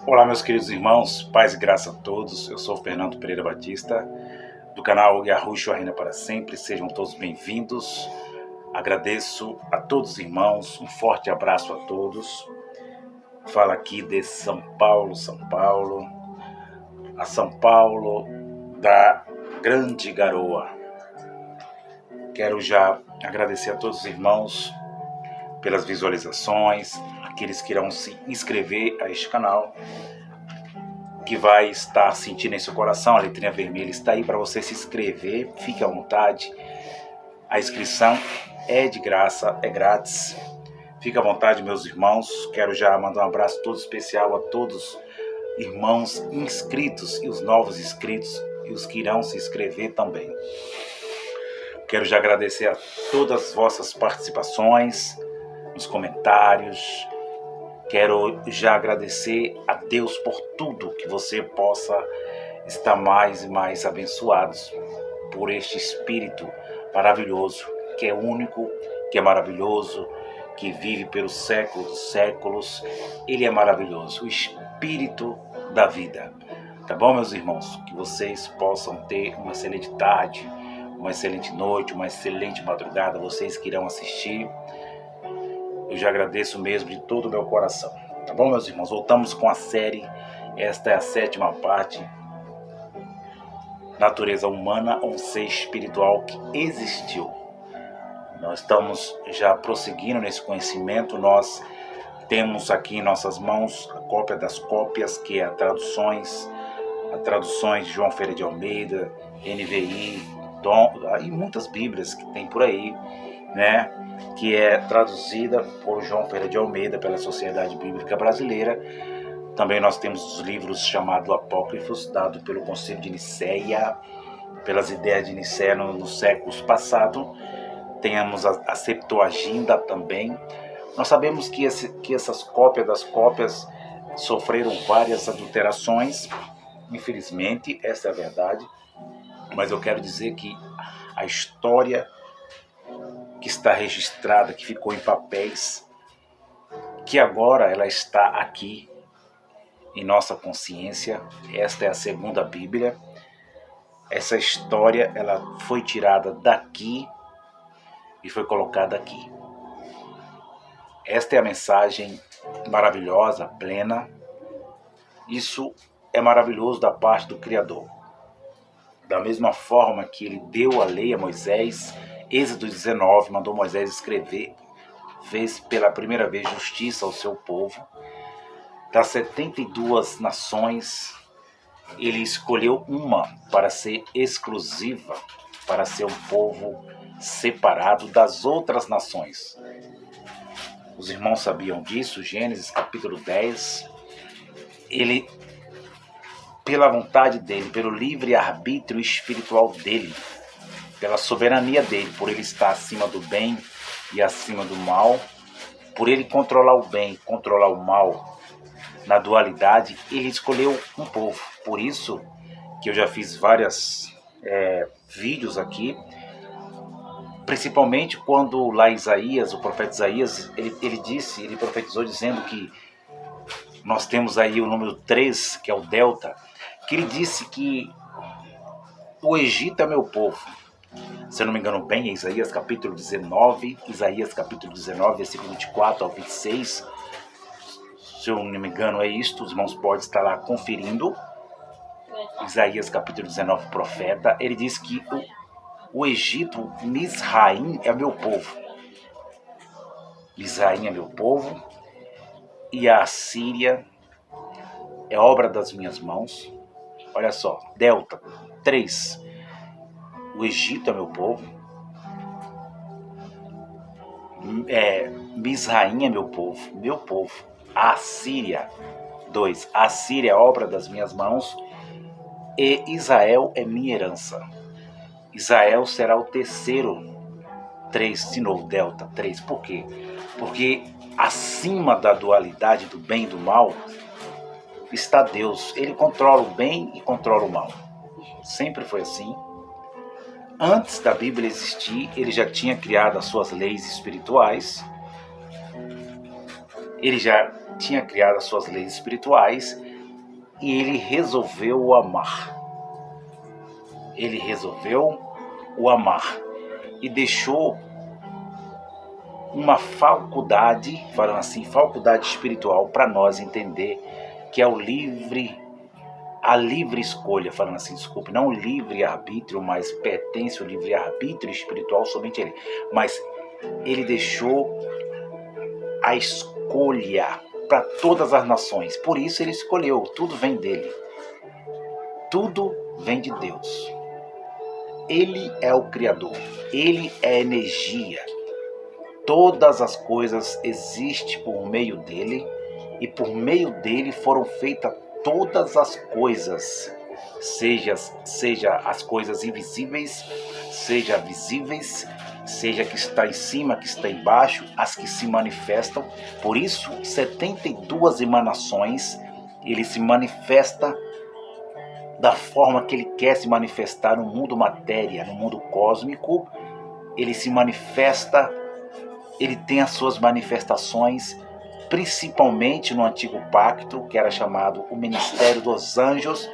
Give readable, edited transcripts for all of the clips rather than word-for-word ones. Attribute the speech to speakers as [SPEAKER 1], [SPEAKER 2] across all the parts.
[SPEAKER 1] Olá, meus queridos irmãos, paz e graça a todos. Eu sou Fernando Pereira Batista, do canal Yahushua Reina para Sempre. Sejam todos bem-vindos. Agradeço a todos os irmãos, um forte abraço a todos. Falo aqui de São Paulo, a São Paulo da Grande Garoa. Quero já agradecer a todos os irmãos pelas visualizações, aqueles que irão se inscrever a este canal, que vai estar sentindo em seu coração, a letrinha vermelha está aí para você se inscrever, fique à vontade. A inscrição é de graça, é grátis. Fique à vontade, meus irmãos. Quero já mandar um abraço todo especial a todos irmãos inscritos e os novos inscritos e os que irão se inscrever também. Quero já agradecer a todas as vossas participações nos comentários. Quero já agradecer a Deus por tudo, que você possa estar mais e mais abençoados por este Espírito maravilhoso, que é único, que é maravilhoso, que vive pelos séculos dos séculos. Ele é maravilhoso, o Espírito da vida. Tá bom, meus irmãos? Que vocês possam ter uma excelente tarde, uma excelente noite, uma excelente madrugada, vocês que irão assistir. Eu já agradeço mesmo de todo o meu coração. Tá bom, meus irmãos? Voltamos com a série. Esta é a 7ª parte. Natureza humana, um ser espiritual que existiu. Nós estamos já prosseguindo nesse conhecimento. Nós temos aqui em nossas mãos a cópia das cópias, que é a traduções de João Ferreira de Almeida, NVI, e muitas bíblias que tem por aí, né? Que é traduzida por João Ferreira de Almeida pela Sociedade Bíblica Brasileira. Também nós temos os livros chamados Apócrifos, dados pelo Concílio de Nicéia, pelas ideias de Nicéia nos séculos passados. Temos a Septuaginta também. Nós sabemos que essas cópias das cópias sofreram várias adulterações, infelizmente, essa é a verdade. Mas eu quero dizer que a história que está registrada, que ficou em papéis, que agora ela está aqui em nossa consciência. Esta é a 2ª Bíblia. Essa história ela foi tirada daqui e foi colocada aqui. Esta é a mensagem maravilhosa, plena. Isso é maravilhoso da parte do Criador. Da mesma forma que ele deu a lei a Moisés, Êxodo 19, mandou Moisés escrever, fez pela primeira vez justiça ao seu povo. Das 72 nações, ele escolheu uma para ser exclusiva, para ser um povo separado das outras nações. Os irmãos sabiam disso? Gênesis capítulo 10, ele, pela vontade dele, pelo livre-arbítrio espiritual dele, pela soberania dele, por ele estar acima do bem e acima do mal, por ele controlar o bem e controlar o mal na dualidade, ele escolheu um povo. Por isso que eu já fiz vários vídeos aqui, principalmente quando lá Isaías, o profeta Isaías, ele profetizou dizendo que nós temos aí o número 3, que é o delta, que ele disse que o Egito é meu povo. Se eu não me engano bem, é Isaías capítulo 19, versículo 24 ao 26. Se eu não me engano é isto, os irmãos podem estar lá conferindo. Isaías capítulo 19, profeta, ele diz que o Egito, Misraim, é meu povo. Misraim é meu povo, e a Assíria é obra das minhas mãos. Olha só, delta 3. O Egito é meu povo. Misraim é meu povo. A Assíria, 2. A Assíria é obra das minhas mãos. E Israel é minha herança. Israel será o terceiro. 3, de novo, delta 3. Por quê? Porque acima da dualidade do bem e do mal está Deus. Ele controla o bem e controla o mal. Sempre foi assim. Antes da Bíblia existir, ele já tinha criado as suas leis espirituais. Ele já tinha criado as suas leis espirituais e ele resolveu o amar. Ele resolveu o amar e deixou uma faculdade, falando assim, faculdade espiritual para nós entender que é a livre escolha, falando assim, desculpe, não o livre arbítrio, mas pertence o livre arbítrio espiritual somente a ele. Mas ele deixou a escolha para todas as nações. Por isso ele escolheu, tudo vem dele. Tudo vem de Deus. Ele é o Criador, ele é energia. Todas as coisas existem por meio dele e por meio dele foram feitas todas as coisas, seja as coisas invisíveis, seja visíveis, seja que está em cima, que está embaixo, as que se manifestam. Por isso, 72 emanações, ele se manifesta da forma que ele quer se manifestar no mundo matéria, no mundo cósmico. Ele se manifesta, ele tem as suas manifestações, principalmente no Antigo Pacto, que era chamado o Ministério dos Anjos.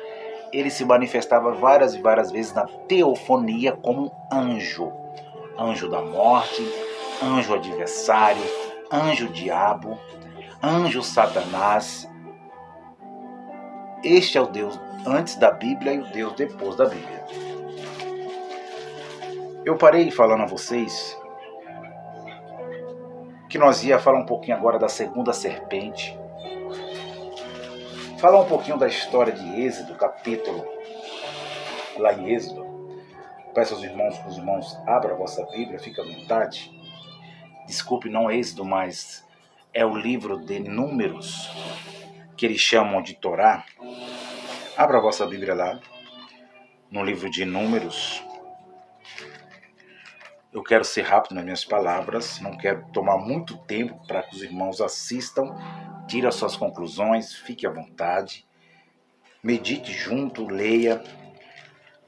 [SPEAKER 1] Ele se manifestava várias e várias vezes na teofonia como anjo. Anjo da morte, anjo adversário, anjo diabo, anjo Satanás. Este é o Deus antes da Bíblia e o Deus depois da Bíblia. Eu parei falando a vocês que nós ia falar um pouquinho agora da segunda serpente, falar um pouquinho da história de Êxodo, capítulo lá em Êxodo. Peço aos irmãos que os irmãos abram a vossa Bíblia, fique à vontade. Desculpe, não é Êxodo, mas é o livro de Números, que eles chamam de Torá. Abra a vossa Bíblia lá, no livro de Números. Eu quero ser rápido nas minhas palavras, não quero tomar muito tempo para que os irmãos assistam, tire as suas conclusões, fique à vontade, medite junto, leia,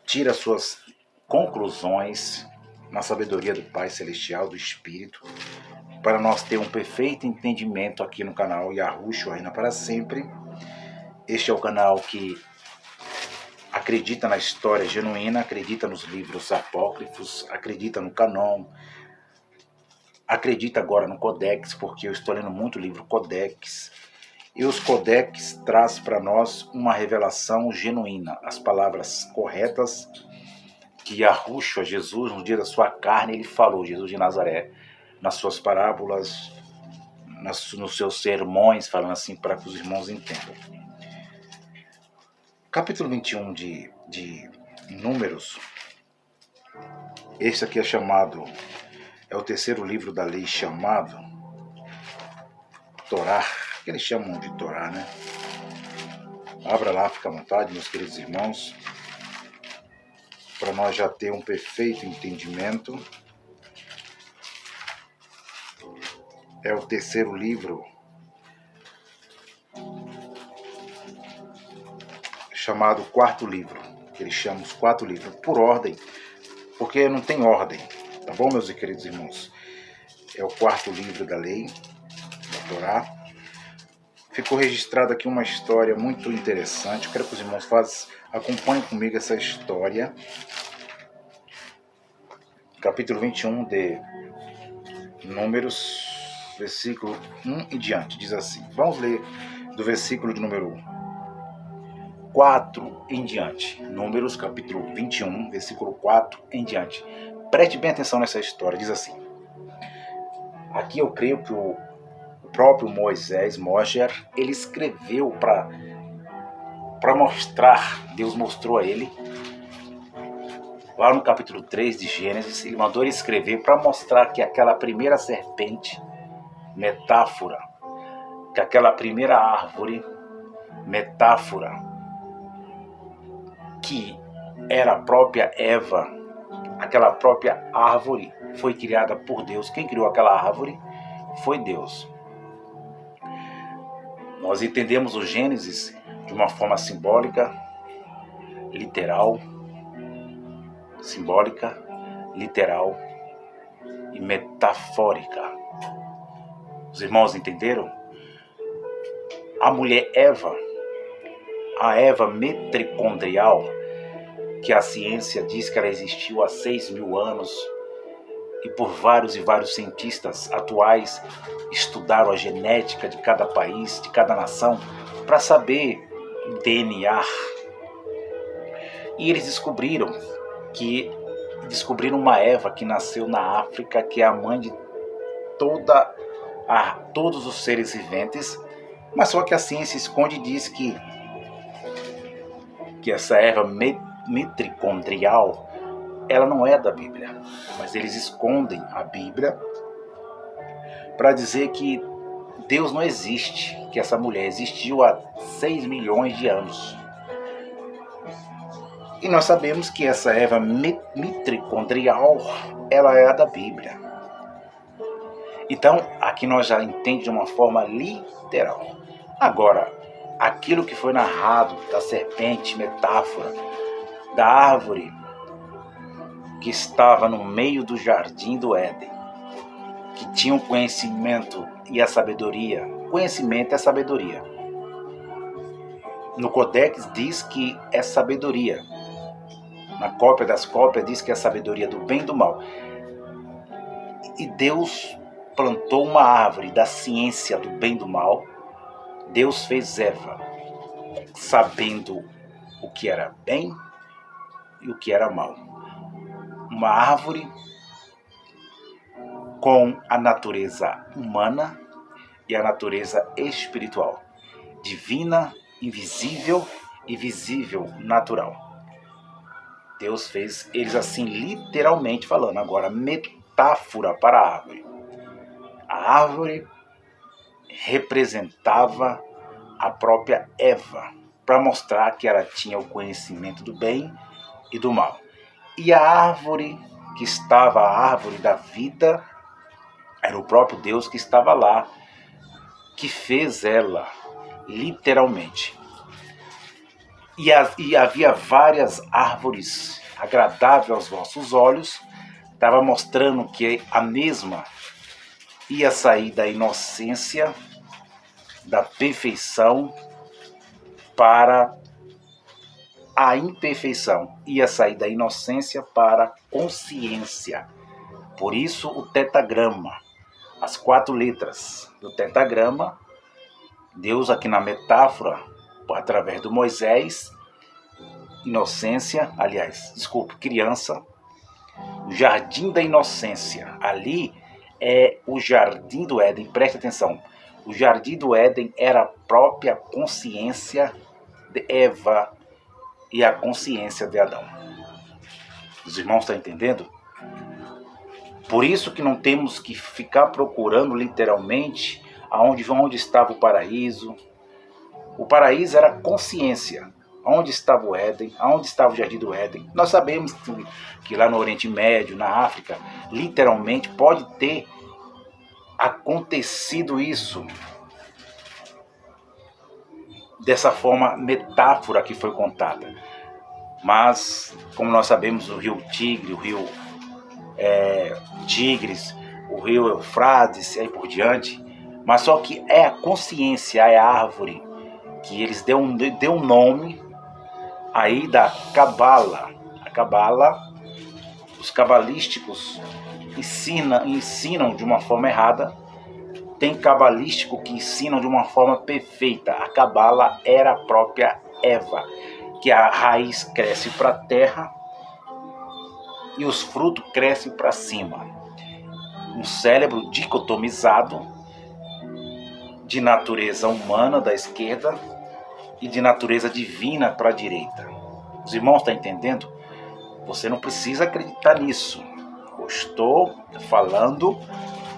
[SPEAKER 1] tire as suas conclusões na sabedoria do Pai Celestial, do Espírito, para nós ter um perfeito entendimento aqui no canal Yahushua Reina para Sempre. Este é o canal que acredita na história genuína, acredita nos livros apócrifos, acredita no canon, acredita agora no Codex, porque eu estou lendo muito livro Codex, e os Codex traz para nós uma revelação genuína, as palavras corretas que Yahushua, Jesus, no dia da sua carne, ele falou, Jesus de Nazaré, nas suas parábolas, nos seus sermões, falando assim para que os irmãos entendam. Capítulo 21 de Números, este aqui é o terceiro livro da lei chamado Torá, que eles chamam de Torá, né? Abra lá, fica à vontade, meus queridos irmãos, para nós já ter um perfeito entendimento. É o terceiro livro chamado quarto livro, que eles chamam os quatro livros, por ordem, porque não tem ordem, tá bom, meus queridos irmãos? É o quarto livro da lei, da Torá. Ficou registrado aqui uma história muito interessante, eu quero que os irmãos acompanhem comigo essa história. Capítulo 21 de Números, versículo 1 e diante, diz assim, vamos ler do versículo de número 4 em diante. Números, capítulo 21, versículo 4 em diante. Preste bem atenção nessa história, diz assim. Aqui eu creio que o próprio Moisés, ele escreveu para mostrar, Deus mostrou a ele, lá no capítulo 3 de Gênesis, ele mandou ele escrever para mostrar que aquela primeira serpente, metáfora, que aquela primeira árvore, metáfora, que era a própria Eva, aquela própria árvore foi criada por Deus. Quem criou aquela árvore foi Deus. Nós entendemos o Gênesis de uma forma simbólica, literal, e metafórica. Os irmãos entenderam? A mulher Eva, a Eva mitocondrial, que a ciência diz que ela existiu há 6.000 anos, e por vários e vários cientistas atuais estudaram a genética de cada país, de cada nação, para saber o DNA. E eles descobriram uma Eva que nasceu na África, que é a mãe de todos os seres viventes, mas só que a ciência esconde e diz que essa Eva mitocondrial, ela não é da Bíblia, mas eles escondem a Bíblia para dizer que Deus não existe, que essa mulher existiu há 6 milhões de anos. E nós sabemos que essa Eva mitocondrial, ela é a da Bíblia. Então, aqui nós já entendemos de uma forma literal. Agora, aquilo que foi narrado da serpente, metáfora, da árvore que estava no meio do jardim do Éden, que tinha o conhecimento e a sabedoria. Conhecimento é sabedoria. No Codex diz que é sabedoria. Na cópia das cópias diz que é sabedoria do bem e do mal. E Deus plantou uma árvore da ciência do bem e do mal. Deus fez Eva sabendo o que era bem e o que era mal. Uma árvore com a natureza humana e a natureza espiritual, divina, invisível e visível, natural. Deus fez eles assim, literalmente falando. Agora, metáfora para a árvore. A árvore representava a própria Eva, para mostrar que ela tinha o conhecimento do bem e do mal. E a árvore que estava, a árvore da vida, era o próprio Deus que estava lá, que fez ela, literalmente. E havia várias árvores agradáveis aos vossos olhos, estava mostrando que a mesma ia sair da inocência, da perfeição, para a imperfeição, ia sair da inocência para a consciência. Por isso o tetagrama, as 4 letras do tetagrama, Deus aqui na metáfora, através do Moisés, criança, o jardim da inocência, ali é o jardim do Éden, preste atenção, o jardim do Éden era a própria consciência de Eva e a consciência de Adão. Os irmãos estão entendendo? Por isso que não temos que ficar procurando literalmente onde estava o paraíso. O paraíso era consciência. Onde estava o Éden? Onde estava o jardim do Éden? Nós sabemos que lá no Oriente Médio, na África, literalmente pode ter acontecido isso. Dessa forma, metáfora que foi contada. Mas, como nós sabemos, o rio Tigre, o rio Tigres, o rio Eufrates, e aí por diante. Mas só que é a consciência, é a árvore, que eles deu um nome aí da Cabala. A Cabala, os cabalísticos ensinam de uma forma errada. Tem cabalístico que ensinam de uma forma perfeita. A Cabala era a própria Eva, que a raiz cresce para a terra e os frutos crescem para cima. Um cérebro dicotomizado de natureza humana da esquerda e de natureza divina para a direita. Os irmãos estão entendendo? Você não precisa acreditar nisso. Eu estou falando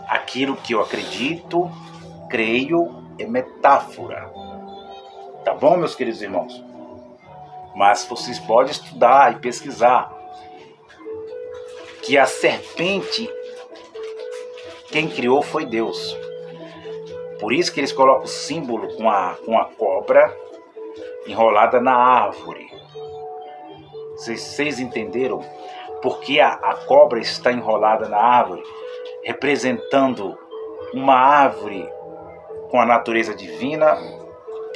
[SPEAKER 1] aquilo que eu acredito, creio, é metáfora. Tá bom, meus queridos irmãos? Mas vocês podem estudar e pesquisar que a serpente, quem criou foi Deus. Por isso que eles colocam o símbolo com a cobra enrolada na árvore. Vocês entenderam? Porque a cobra está enrolada na árvore, representando uma árvore com a natureza divina,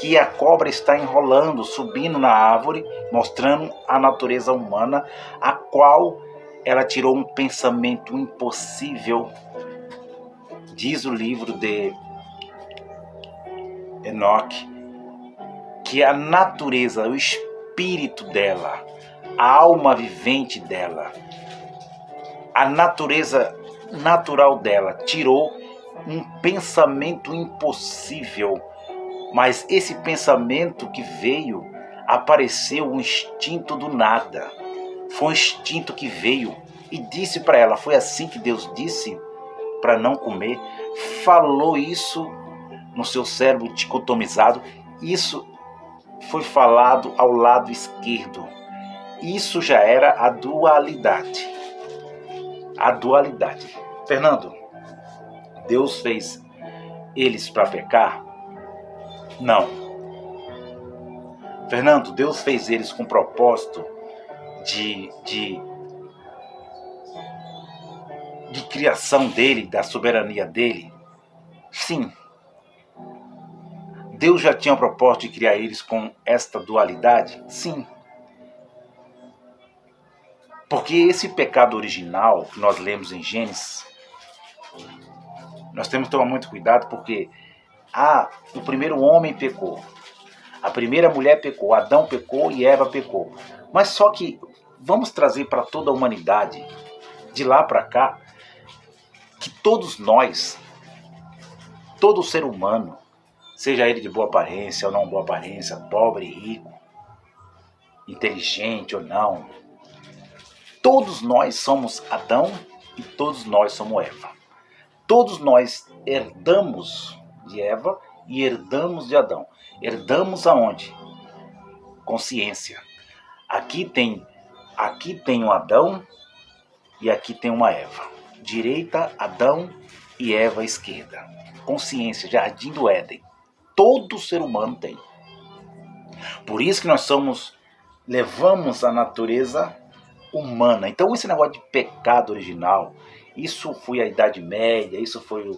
[SPEAKER 1] que a cobra está enrolando, subindo na árvore, mostrando a natureza humana, a qual ela tirou um pensamento impossível. Diz o livro de Enoque que a natureza, o espírito dela, a alma vivente dela, a natureza natural dela tirou um pensamento impossível. Mas esse pensamento que veio, apareceu um instinto do nada. Foi um instinto que veio e disse para ela, foi assim que Deus disse para não comer. Falou isso no seu cérebro dicotomizado. Isso foi falado ao lado esquerdo. Isso já era a dualidade. A dualidade. Fernando, Deus fez eles para pecar? Não. Fernando, Deus fez eles com propósito de criação dele, da soberania dele? Sim. Deus já tinha o propósito de criar eles com esta dualidade? Sim. Porque esse pecado original que nós lemos em Gênesis, nós temos que tomar muito cuidado, porque o primeiro homem pecou, a primeira mulher pecou, Adão pecou e Eva pecou. Mas só que vamos trazer para toda a humanidade, de lá para cá, que todos nós, todo ser humano, seja ele de boa aparência ou não boa aparência, pobre, rico, inteligente ou não, todos nós somos Adão e todos nós somos Eva. Todos nós herdamos de Eva e herdamos de Adão. Herdamos aonde? Consciência. Aqui tem um Adão e aqui tem uma Eva. Direita, Adão, e Eva, esquerda. Consciência, jardim do Éden. Todo ser humano tem. Por isso que nós levamos a natureza humana. Então esse negócio de pecado original, isso foi a Idade Média, isso foi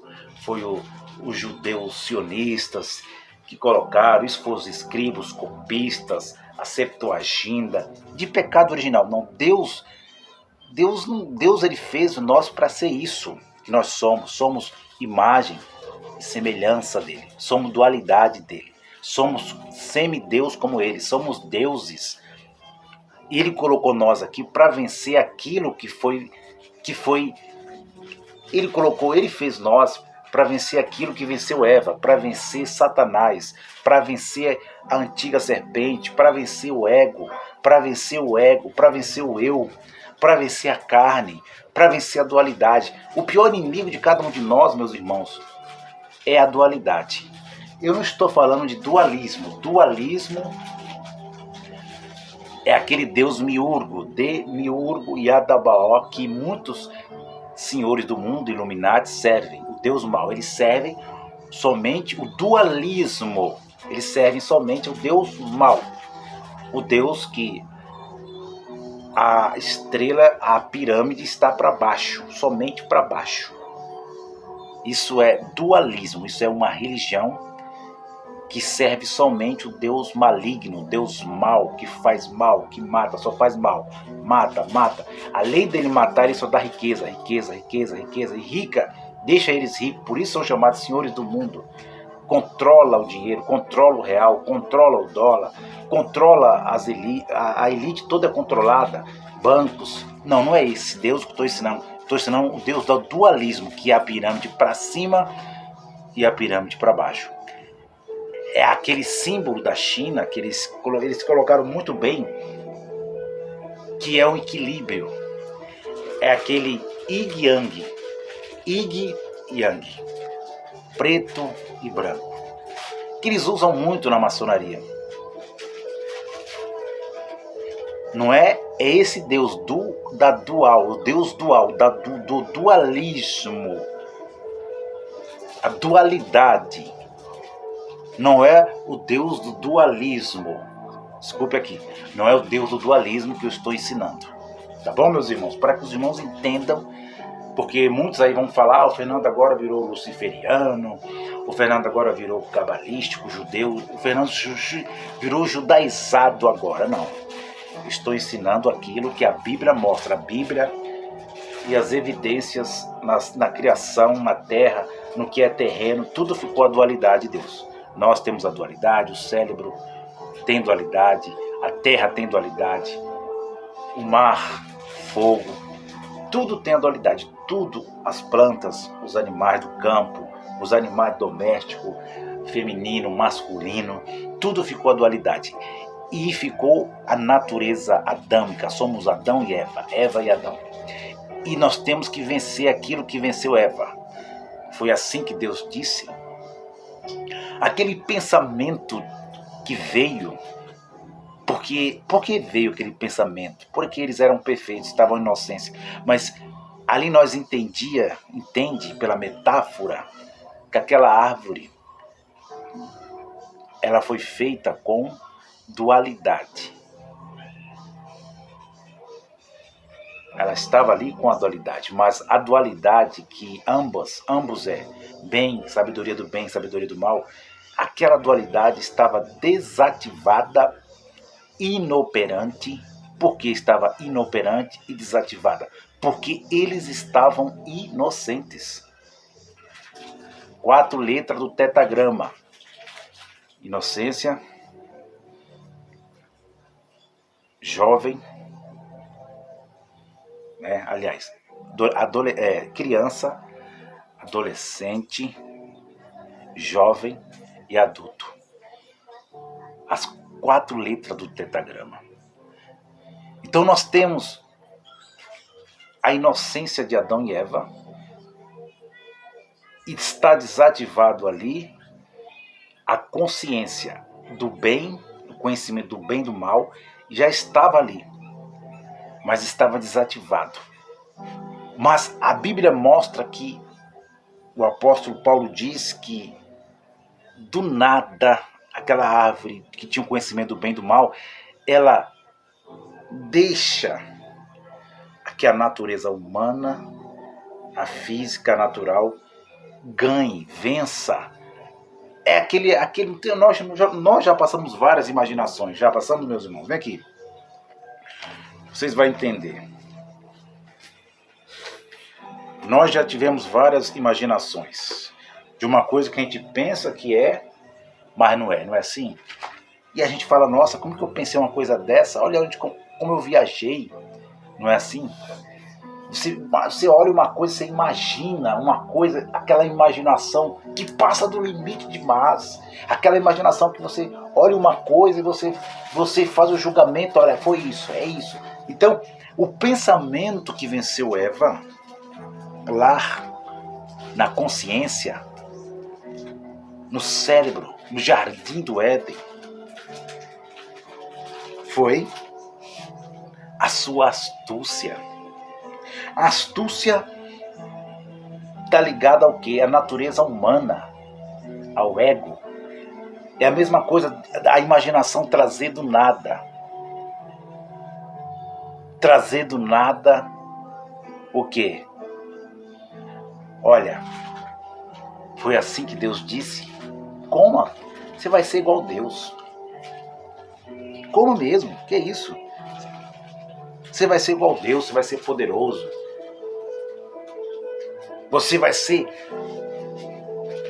[SPEAKER 1] os judeus sionistas que colocaram, isso foi os escribos copistas, a Septuaginta, de pecado original. Não, Deus ele fez nós para ser isso que nós somos imagem e semelhança dele, somos dualidade dele, somos semideus como ele, somos deuses. E ele colocou nós aqui para vencer aquilo que foi, ele fez nós para vencer aquilo que venceu Eva, para vencer Satanás, para vencer a antiga serpente, para vencer o ego, para vencer o eu, para vencer a carne, para vencer a dualidade. O pior inimigo de cada um de nós, meus irmãos, é a dualidade. Eu não estou falando de dualismo. Dualismo é aquele Deus miurgo, Demiurgo e Adabaó, que muitos senhores do mundo, Illuminati, servem. O Deus mau, eles servem somente o dualismo. Eles servem somente o Deus mau. O Deus que a estrela, a pirâmide está para baixo, somente para baixo. Isso é dualismo, isso é uma religião que serve somente o Deus maligno, o Deus mau, que faz mal, que mata, só faz mal. Mata. Além dele matar, ele só dá riqueza, e rica, deixa eles ricos, por isso são chamados senhores do mundo. Controla o dinheiro, controla o real, controla o dólar, controla a elite toda é controlada, bancos. Não é esse Deus que estou ensinando. Estou ensinando o Deus do dualismo, que é a pirâmide para cima e a pirâmide para baixo. É aquele símbolo da China que eles colocaram muito bem, que é o equilíbrio. É aquele Yin Yang, preto e branco, que eles usam muito na maçonaria. Não é? É esse Deus o Deus dual, do dualismo, a dualidade. Não é o Deus do dualismo. Desculpe aqui. Não é o Deus do dualismo que eu estou ensinando. Tá bom, meus irmãos? Para que os irmãos entendam. Porque muitos aí vão falar, o Fernando agora virou luciferiano, O Fernando agora virou cabalístico, judeu. O Fernando virou judaizado agora. Não. Estou ensinando aquilo que a Bíblia mostra. A Bíblia e as evidências na criação, na terra, no que é terreno, tudo ficou a dualidade de Deus. Nós temos a dualidade, o cérebro tem dualidade, a terra tem dualidade, o mar, fogo, tudo tem a dualidade. Tudo, as plantas, os animais do campo, os animais domésticos, feminino, masculino, tudo ficou a dualidade. E ficou a natureza adâmica, somos Adão e Eva, Eva e Adão. E nós temos que vencer aquilo que venceu Eva. Foi assim que Deus disse. Aquele pensamento que veio, por que veio aquele pensamento? Porque eles eram perfeitos, estavam em inocência. Mas ali nós entende pela metáfora, que aquela árvore, ela foi feita com dualidade. Ela estava ali com a dualidade, mas a dualidade que ambos bem, sabedoria do mal, aquela dualidade estava desativada, inoperante. Por que estava inoperante e desativada? Porque eles estavam inocentes. 4 letras do tetagrama: inocência, jovem, criança, adolescente, jovem e adulto. As 4 letras do tetagrama. Então nós temos a inocência de Adão e Eva, e está desativado ali a consciência do bem, o conhecimento do bem e do mal, já estava ali, mas estava desativado. Mas a Bíblia mostra que o apóstolo Paulo diz que do nada, aquela árvore que tinha o conhecimento do bem e do mal, ela deixa que a natureza humana, a física natural, ganhe, vença. É aquele nós já passamos várias imaginações, já passamos, meus irmãos. Vem aqui. Vocês vão entender. Nós já tivemos várias imaginações de uma coisa que a gente pensa que é, mas não é assim? E a gente fala, nossa, como que eu pensei uma coisa dessa? Olha como eu viajei. Não é assim? Você olha uma coisa, você imagina uma coisa, aquela imaginação que passa do limite demais. Aquela imaginação que você olha uma coisa e você faz o julgamento, olha, foi isso, é isso. Então, o pensamento que venceu Eva, lá na consciência, no cérebro, no jardim do Éden, foi a sua astúcia. A astúcia está ligada ao quê? À natureza humana, ao ego. É a mesma coisa, a imaginação trazer do nada. Trazer do nada o quê? Olha, foi assim que Deus disse. Coma, você vai ser igual a Deus. Como mesmo? Que isso? Você vai ser igual a Deus, você vai ser poderoso. Você vai ser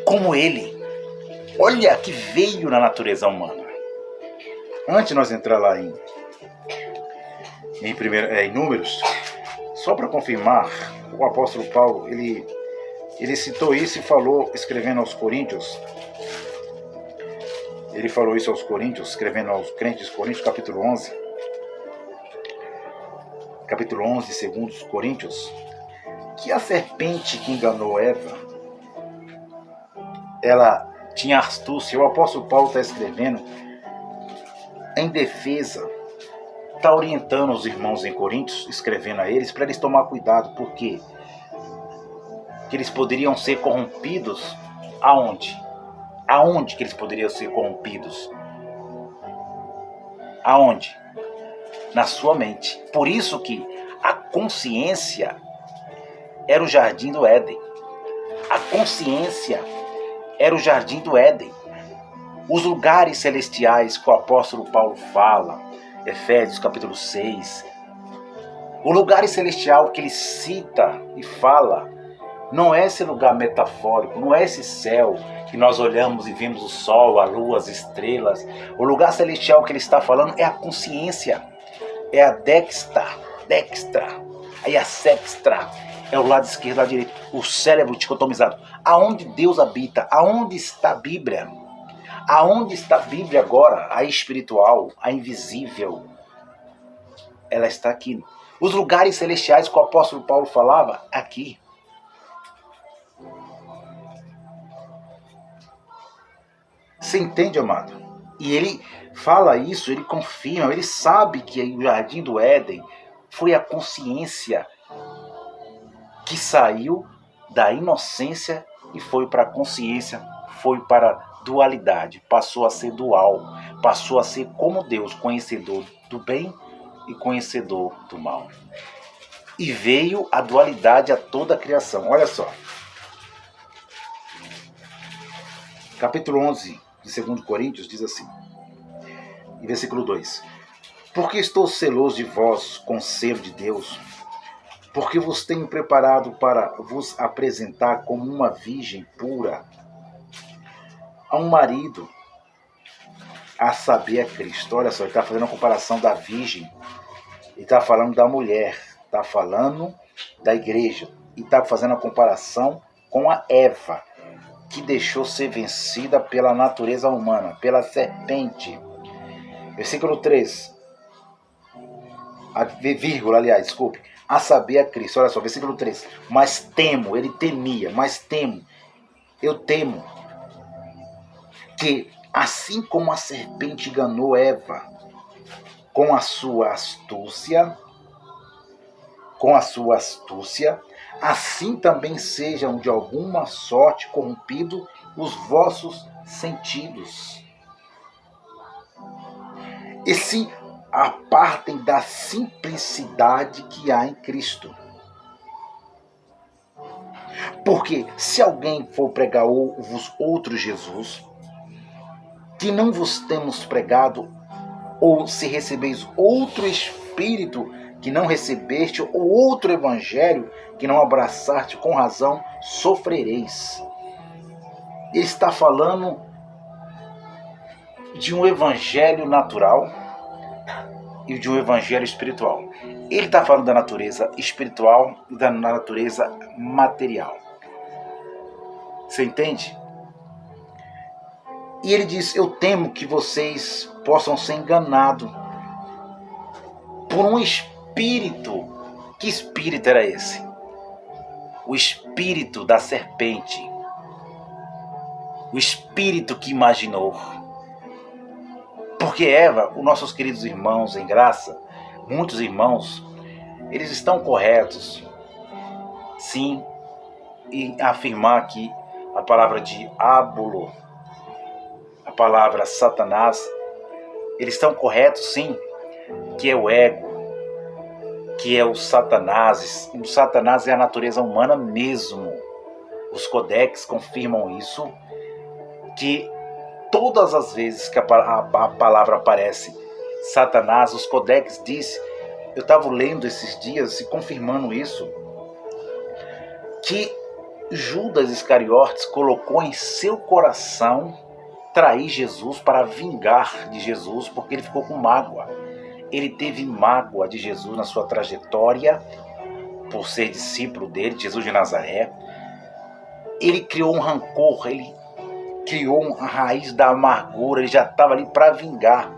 [SPEAKER 1] como Ele. Olha que veio na natureza humana. Antes de nós entrar lá em Números, só para confirmar, o apóstolo Paulo, ele citou isso e falou, escrevendo aos Coríntios. Ele falou isso aos Coríntios, escrevendo aos crentes Coríntios, capítulo 11. Capítulo 11, segundo Coríntios, que a serpente que enganou Eva, ela tinha astúcia. O apóstolo Paulo está escrevendo em defesa, está orientando os irmãos em Coríntios, escrevendo a eles, para eles tomar cuidado, porque que eles poderiam ser corrompidos aonde? Aonde que eles poderiam ser corrompidos? Aonde? Na sua mente. Por isso que a consciência era o jardim do Éden. A consciência era o jardim do Éden. Os lugares celestiais que o apóstolo Paulo fala, Efésios capítulo 6, o lugar celestial que ele cita e fala, não é esse lugar metafórico, não é esse céu que nós olhamos e vimos o sol, a lua, as estrelas. O lugar celestial que ele está falando é a consciência, é a dextra, aí a sextra, é o lado esquerdo, lado direito, o cérebro dicotomizado. Aonde Deus habita, aonde está a Bíblia? Aonde está a Bíblia agora? A espiritual, a invisível. Ela está aqui. Os lugares celestiais que o apóstolo Paulo falava, aqui. Você entende, amado? E ele fala isso, ele confirma, ele sabe que o jardim do Éden foi a consciência que saiu da inocência e foi para a consciência, foi para a dualidade, passou a ser dual, passou a ser como Deus, conhecedor do bem e conhecedor do mal. E veio a dualidade a toda a criação. Olha só. Capítulo 11 de 2 Coríntios diz assim, em versículo 2: Porque estou celoso de vós com o selo de Deus, porque vos tenho preparado para vos apresentar como uma virgem pura a um marido, a saber, a Cristo. Olha só, ele está fazendo uma comparação da virgem, ele está falando da mulher, está falando da igreja, e está fazendo a comparação com a Eva, que deixou ser vencida pela natureza humana, pela serpente. Versículo 3, a saber, a Cristo. Olha só, versículo 3. Mas temo, ele temia, mas temo, eu temo que, assim como a serpente enganou Eva com a sua astúcia, assim também sejam de alguma sorte corrompidos os vossos sentidos. E se apartem da simplicidade que há em Cristo. Porque se alguém for pregar-vos outro Jesus, que não vos temos pregado, ou se recebeis outro Espírito que não recebeste, ou outro Evangelho que não abraçaste, com razão sofrereis. Ele está falando de um Evangelho natural e de um Evangelho espiritual. Ele está falando da natureza espiritual e da natureza material. Você entende? E ele diz, eu temo que vocês possam ser enganados por um espírito. Que espírito era esse? O espírito da serpente. O espírito que imaginou. Porque Eva, os nossos queridos irmãos em graça, muitos irmãos, eles estão corretos, sim, em afirmar que a palavra diabo, a palavra Satanás, eles estão corretos, sim, que é o ego, que é o Satanás. O Satanás é a natureza humana mesmo. Os codex confirmam isso, que todas as vezes que a palavra aparece, Satanás, os codex diz, eu estava lendo esses dias e confirmando isso, que Judas Iscariotes colocou em seu coração trair Jesus para vingar de Jesus, porque ele ficou com mágoa. Ele teve mágoa de Jesus na sua trajetória, por ser discípulo dele, Jesus de Nazaré. Ele criou um rancor, ele criou uma raiz da amargura, ele já estava ali para vingar.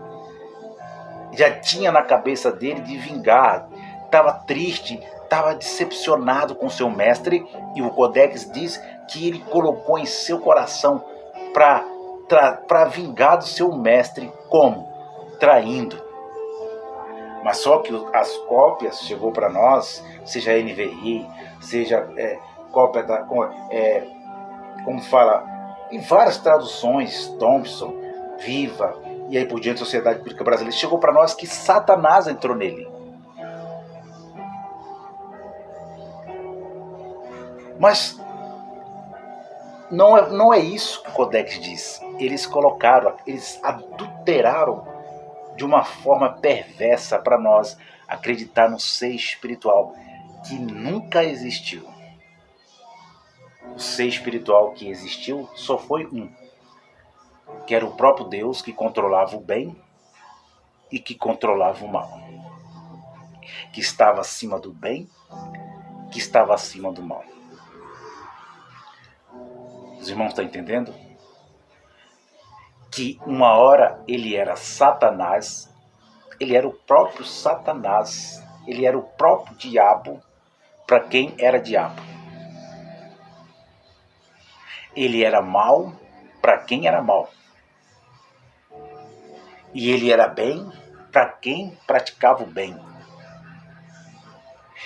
[SPEAKER 1] Já tinha na cabeça dele de vingar. Estava triste, estava decepcionado com seu mestre, e o Codex diz que ele colocou em seu coração para vingar do seu mestre. Como? Traindo. Mas só que as cópias chegou para nós, seja NVI, seja cópia da... como fala, em várias traduções, Thompson, Viva, e aí por diante, Sociedade Bíblica Brasileira, chegou para nós que Satanás entrou nele. Mas não é isso que o Codex diz. Eles adulteraram de uma forma perversa para nós acreditar no ser espiritual que nunca existiu. O ser espiritual que existiu só foi um, que era o próprio Deus, que controlava o bem e que controlava o mal, que estava acima do bem, que estava acima do mal. Os irmãos estão entendendo? Que uma hora ele era Satanás, ele era o próprio Satanás, ele era o próprio diabo para quem era diabo. Ele era mal para quem era mal. E ele era bem para quem praticava o bem.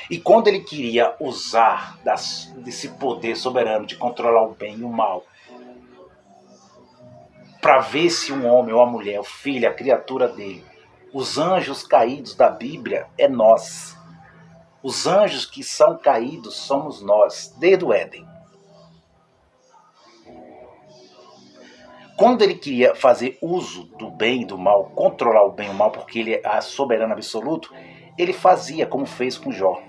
[SPEAKER 1] E quando ele queria usar desse poder soberano de controlar o bem e o mal, para ver se um homem ou uma mulher, o filho, a criatura dele, os anjos caídos da Bíblia é nós. Os anjos que são caídos somos nós, desde o Éden. Quando ele queria fazer uso do bem e do mal, controlar o bem e o mal, porque ele é soberano absoluto, ele fazia como fez com Jó.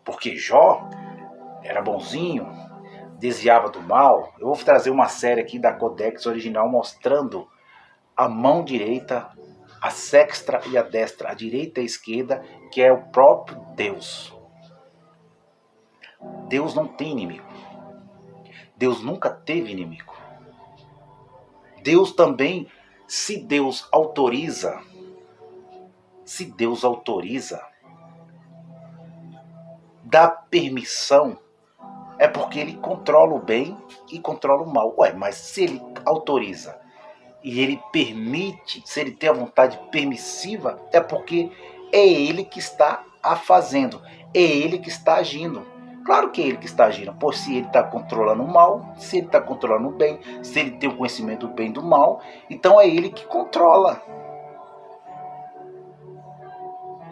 [SPEAKER 1] Porque Jó era bonzinho, desviava do mal. Eu vou trazer uma série aqui da Codex original mostrando a mão direita, a sexta e a destra, a direita e a esquerda, que é o próprio Deus. Deus não tem inimigo. Deus nunca teve inimigo. Deus também, se Deus autoriza, dá permissão, é porque ele controla o bem e controla o mal. Mas se ele autoriza e ele permite, se ele tem a vontade permissiva, é porque é ele que está a fazendo, é ele que está agindo. Claro que é ele que está agindo, pois se ele está controlando o mal, se ele está controlando o bem, se ele tem o conhecimento do bem e do mal, então é ele que controla.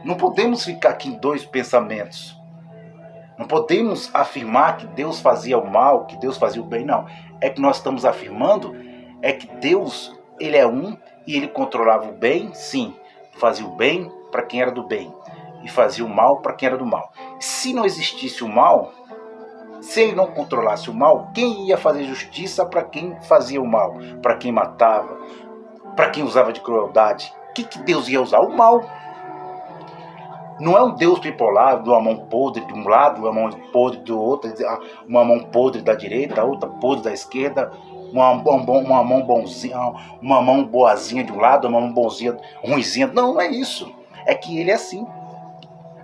[SPEAKER 1] Não podemos ficar aqui em dois pensamentos. Não podemos afirmar que Deus fazia o mal, que Deus fazia o bem, não. É que nós estamos afirmando é que Deus, ele é um e ele controlava o bem, sim. Fazia o bem para quem era do bem e fazia o mal para quem era do mal. Se não existisse o mal, se ele não controlasse o mal, quem ia fazer justiça para quem fazia o mal? Para quem matava, para quem usava de crueldade? O que Deus ia usar? O mal. Não é um Deus bipolar, de uma mão podre de um lado, uma mão podre do outro, uma mão podre da direita, outra podre da esquerda, uma mão bonzinha, uma mão boazinha de um lado, uma mão bonzinha, ruinzinha. Não é isso. É que ele é assim.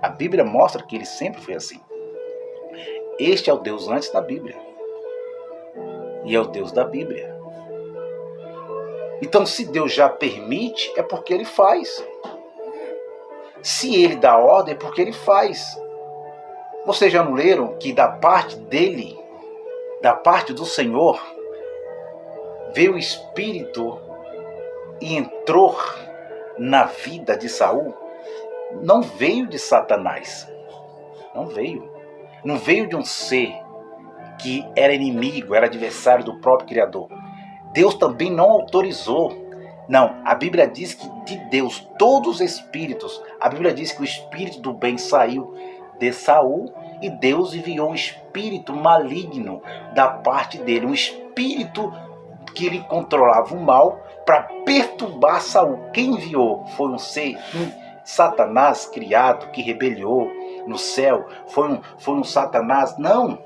[SPEAKER 1] A Bíblia mostra que ele sempre foi assim. Este é o Deus antes da Bíblia. E é o Deus da Bíblia. Então, se Deus já permite, é porque ele faz. Se ele dá ordem, é porque ele faz. Vocês já não leram que da parte dele, da parte do Senhor, veio o Espírito e entrou na vida de Saul? Não veio de Satanás. Não veio. Não veio de um ser que era inimigo, era adversário do próprio Criador. Deus também não autorizou. Não, a Bíblia diz que de Deus, todos os espíritos, a Bíblia diz que o espírito do bem saiu de Saul e Deus enviou um espírito maligno da parte dele, um espírito que ele controlava o mal para perturbar Saul. Quem enviou foi um ser, Satanás criado, que rebeliou no céu, foi um Satanás? Não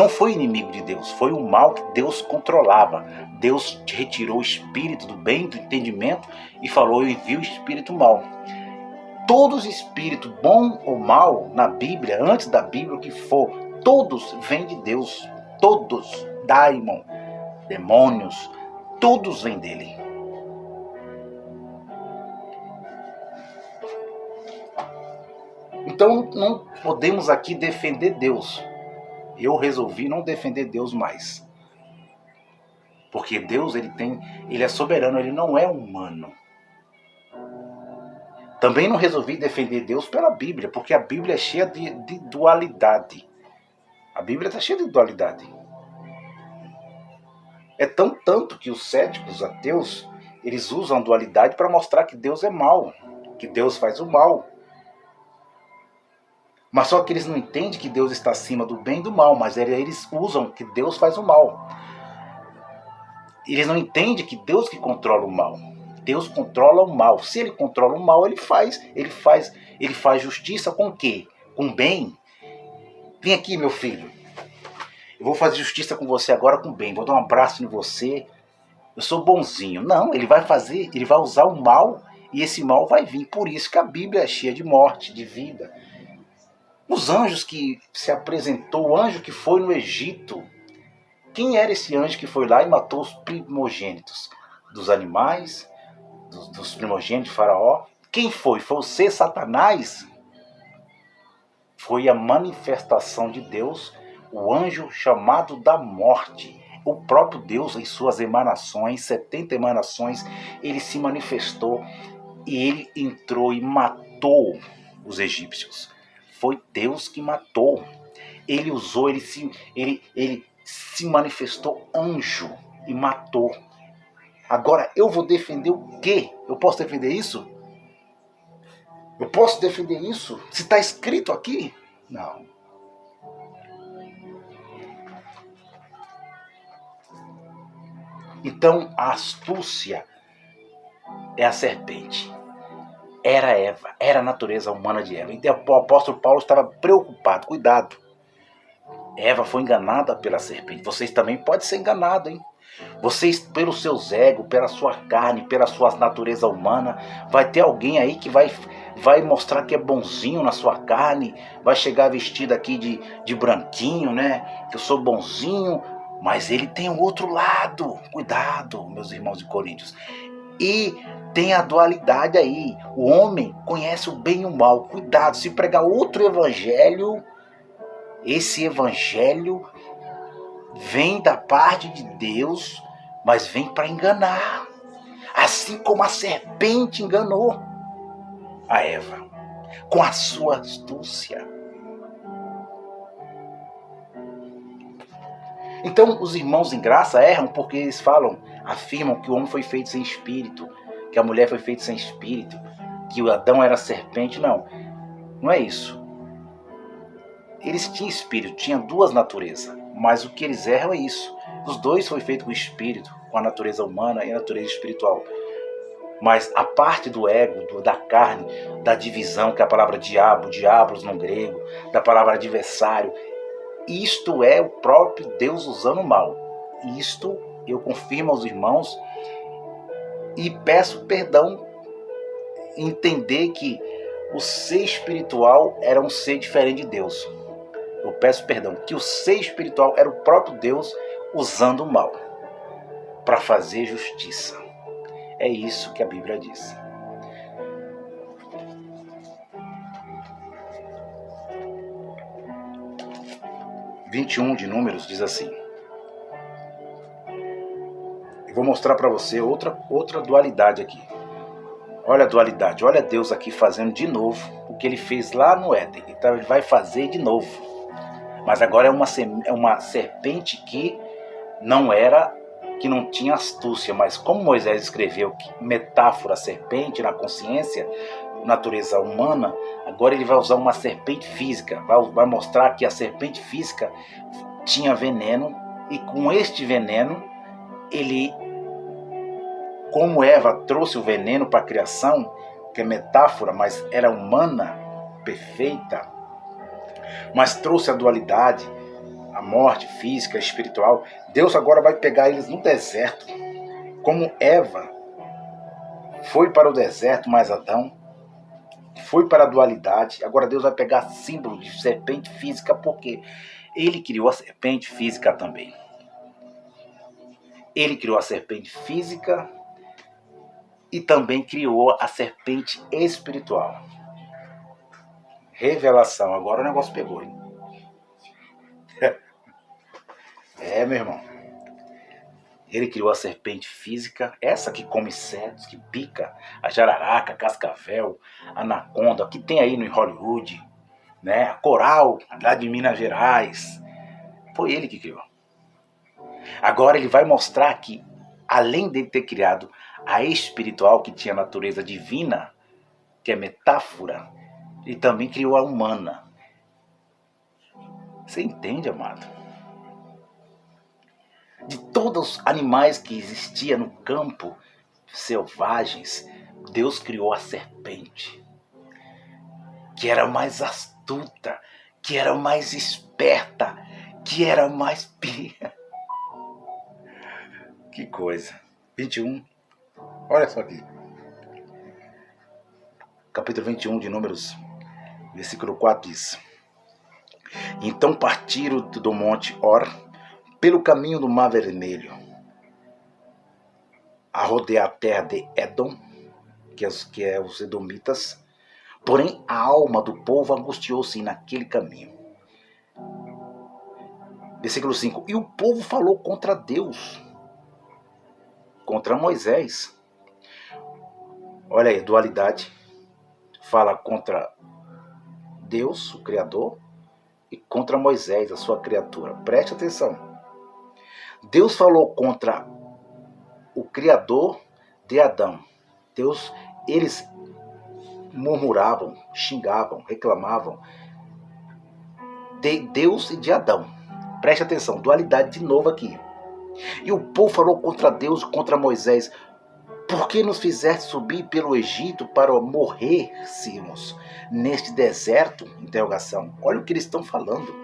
[SPEAKER 1] foi inimigo de Deus, foi o mal que Deus controlava. Deus retirou o espírito do bem, do entendimento, e falou: eu envio o espírito mal. Todos os espíritos, bom ou mal, na Bíblia, antes da Bíblia, o que for, todos vêm de Deus. Todos, daimon, demônios, todos vêm dele. Então não podemos aqui defender Deus. Eu resolvi não defender Deus mais. Porque Deus, ele é soberano, ele não é humano. Também não resolvi defender Deus pela Bíblia, porque a Bíblia é cheia de dualidade. A Bíblia está cheia de dualidade. É tanto que os céticos ateus, eles usam a dualidade para mostrar que Deus é mau, que Deus faz o mal. Mas só que eles não entendem que Deus está acima do bem e do mal, mas eles usam que Deus faz o mal. Eles não entendem que Deus que controla o mal. Deus controla o mal. Se ele controla o mal, ele faz justiça com o quê? Com bem. Vem aqui, meu filho. Eu vou fazer justiça com você agora com bem. Vou dar um abraço em você. Eu sou bonzinho. Não, ele vai usar o mal e esse mal vai vir. Por isso que a Bíblia é cheia de morte, de vida. Os anjos que se apresentou, o anjo que foi no Egito. Quem era esse anjo que foi lá e matou os primogênitos dos animais, dos primogênitos de Faraó? Quem foi? Foi você, Satanás? Foi a manifestação de Deus, o anjo chamado da morte. O próprio Deus, em suas emanações, 70 emanações, ele se manifestou e ele entrou e matou os egípcios. Foi Deus que matou. Ele usou, ele se manifestou anjo e matou. Agora eu vou defender o quê? Eu posso defender isso? Eu posso defender isso? Se está escrito aqui? Não. Então a astúcia é a serpente. Era Eva, era a natureza humana de Eva. Então o apóstolo Paulo estava preocupado. Cuidado. Eva foi enganada pela serpente. Vocês também podem ser enganados, hein? Vocês, pelos seus egos, pela sua carne, pela sua natureza humana, vai ter alguém aí que vai mostrar que é bonzinho na sua carne, vai chegar vestido aqui de branquinho, né? Que eu sou bonzinho, mas ele tem um outro lado. Cuidado, meus irmãos de Coríntios. E tem a dualidade aí. O homem conhece o bem e o mal. Cuidado, se pregar outro evangelho, esse evangelho vem da parte de Deus, mas vem para enganar. Assim como a serpente enganou a Eva com a sua astúcia. Então os irmãos em graça erram porque eles afirmam que o homem foi feito sem espírito, que a mulher foi feita sem espírito, que o Adão era serpente. Não, não é isso. Eles tinham espírito, tinham duas naturezas, mas o que eles erram é isso. Os dois foi feito com o espírito, com a natureza humana e a natureza espiritual. Mas a parte do ego, da carne, da divisão, que é a palavra diabo, diabos no grego, da palavra adversário, isto é o próprio Deus usando o mal. Isto eu confirmo aos irmãos e peço perdão, entender que o ser espiritual era um ser diferente de Deus. Eu peço perdão, que o ser espiritual era o próprio Deus usando o mal para fazer justiça. É isso que a Bíblia diz. (verso 21 de Números) diz assim. Eu vou mostrar para você outra dualidade aqui. Olha a dualidade, olha Deus aqui fazendo de novo o que ele fez lá no Éden. Então ele vai fazer de novo. Mas agora é uma serpente que não tinha astúcia, mas como Moisés escreveu metáfora serpente na consciência, natureza humana, agora ele vai usar uma serpente física, vai mostrar que a serpente física tinha veneno, e com este veneno, como Eva trouxe o veneno para a criação, que é metáfora, mas era humana, perfeita, mas trouxe a dualidade, a morte física, espiritual. Deus agora vai pegar eles no deserto, como Eva foi para o deserto, mas Adão foi para a dualidade. Agora Deus vai pegar símbolo de serpente física, porque ele criou a serpente física também. Ele criou a serpente física e também criou a serpente espiritual. Revelação, agora o negócio pegou, hein? Meu irmão. Ele criou a serpente física, essa que come insetos, que pica, a jararaca, a cascavel, a anaconda, que tem aí no Hollywood, né? A coral, lá de Minas Gerais. Foi ele que criou. Agora ele vai mostrar que, além de ter criado a espiritual, que tinha natureza divina, que é metáfora, ele também criou a humana. Você entende, amado? De todos os animais que existiam no campo, selvagens, Deus criou a serpente, que era mais astuta, que era mais esperta, que era mais pia. Que coisa. 21. Olha só aqui. Capítulo 21 de Números, versículo 4 diz: Então partiram do monte Or pelo caminho do Mar Vermelho, a rodear a terra de Edom, que é os edomitas. Porém, a alma do povo angustiou-se naquele caminho. Versículo 5. E o povo falou contra Deus, contra Moisés. Olha aí, dualidade. Fala contra Deus, o Criador, e contra Moisés, a sua criatura. Preste atenção. Deus falou contra o Criador de Adão. Eles murmuravam, xingavam, reclamavam de Deus e de Adão. Preste atenção, dualidade de novo aqui. E o povo falou contra Deus e contra Moisés: Por que nos fizeste subir pelo Egito para morrêssemos neste deserto? Interrogação. Olha o que eles estão falando.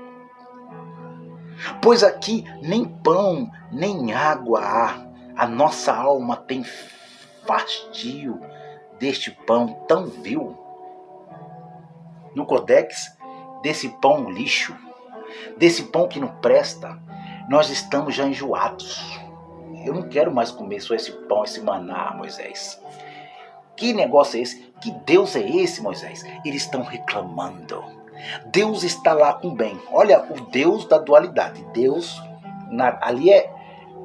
[SPEAKER 1] Pois aqui nem pão, nem água há. A nossa alma tem fastio deste pão tão vil. No Codex, desse pão lixo, desse pão que não presta, nós estamos já enjoados. Eu não quero mais comer só esse pão, esse maná, Moisés. Que negócio é esse? Que Deus é esse, Moisés? Eles estão reclamando. Deus está lá com bem. Olha, o Deus da dualidade. Deus, ali é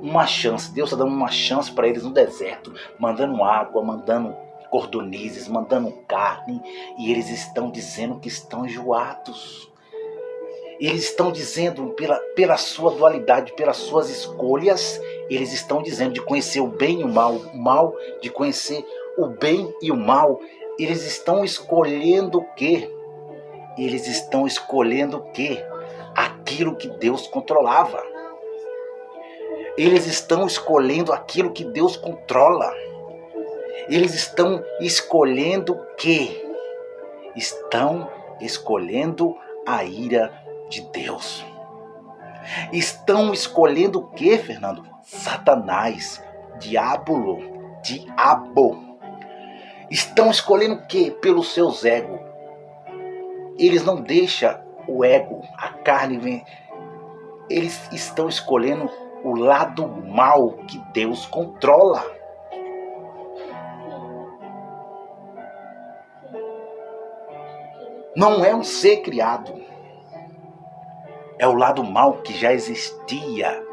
[SPEAKER 1] uma chance. Deus está dando uma chance para eles no deserto, mandando água, mandando cordonizes, mandando carne. E eles estão dizendo que estão enjoados. Eles estão dizendo, pela sua dualidade, pelas suas escolhas, eles estão dizendo de conhecer o bem e o mal de conhecer o bem e o mal. Eles estão escolhendo o quê? Eles estão escolhendo o quê? Aquilo que Deus controlava. Eles estão escolhendo aquilo que Deus controla. Eles estão escolhendo o quê? Estão escolhendo a ira de Deus. Estão escolhendo o que, Fernando? Satanás, diabo. Estão escolhendo o que? Pelos seus egos. Eles não deixam o ego, a carne vem. Eles estão escolhendo o lado mal que Deus controla. Não é um ser criado. É o lado mal que já existia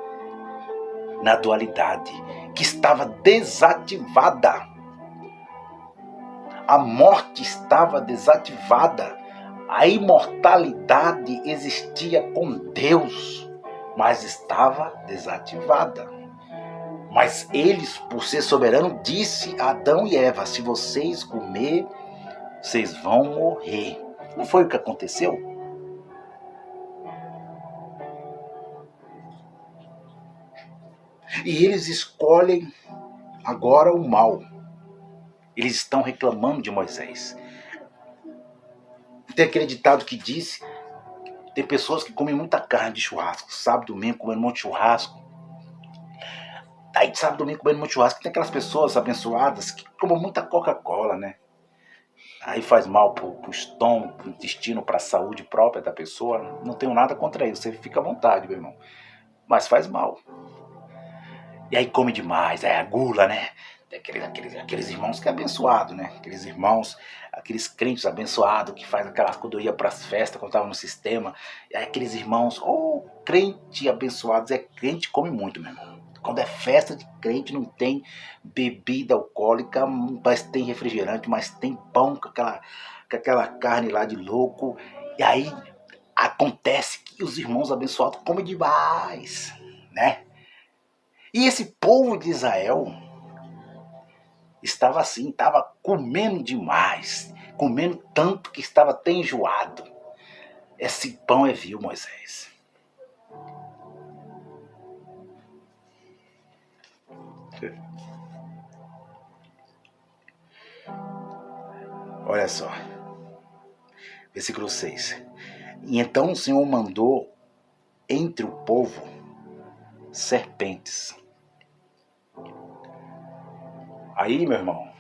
[SPEAKER 1] na dualidade, que estava desativada. A morte estava desativada. A imortalidade existia com Deus, mas estava desativada. Mas eles, por ser soberano, disse a Adão e Eva: se vocês comer, vocês vão morrer. Não foi o que aconteceu? E eles escolhem agora o mal. Eles estão reclamando de Moisés. Tem aquele ditado que diz: tem pessoas que comem muita carne de churrasco, sábado, domingo comendo um monte de churrasco. Aí sábado, domingo comendo um monte de churrasco. Tem aquelas pessoas abençoadas que comem muita Coca-Cola, né? Aí faz mal pro estômago, pro intestino, pra saúde própria da pessoa. Não tenho nada contra isso, você fica à vontade, meu irmão. Mas faz mal. E aí come demais, é a gula, né? Aqueles irmãos que é abençoado, né? Aqueles irmãos, aqueles crentes abençoados que faz aquelas, quando eu ia pras festas, quando tava no sistema, e aí aqueles irmãos, crente abençoados, crente come muito, meu irmão. Quando é festa de crente não tem bebida alcoólica, mas tem refrigerante, mas tem pão com aquela carne lá de louco. E aí acontece que os irmãos abençoados comem demais, né? E esse povo de Israel estava assim, estava comendo demais, comendo tanto que estava até enjoado. Esse pão é vil, Moisés. Olha só, versículo 6. E então o Senhor mandou entre o povo serpentes. Aí, meu irmão,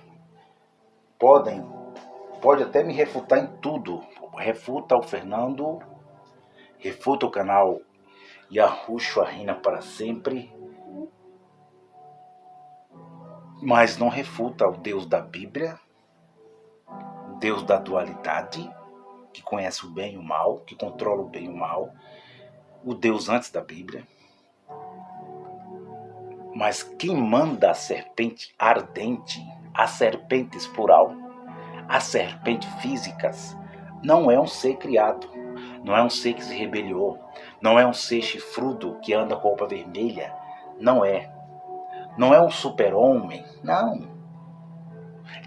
[SPEAKER 1] pode até me refutar em tudo. Refuta o Fernando, refuta o canal Yahushua Reina para sempre, mas não refuta o Deus da Bíblia, o Deus da dualidade, que conhece o bem e o mal, que controla o bem e o mal, o Deus antes da Bíblia. Mas quem manda a serpente ardente, as serpentes plural, as serpentes físicas, não é um ser criado, não é um ser que se rebeliou, não é um ser chifrudo que anda com roupa vermelha, não é um super-homem, não.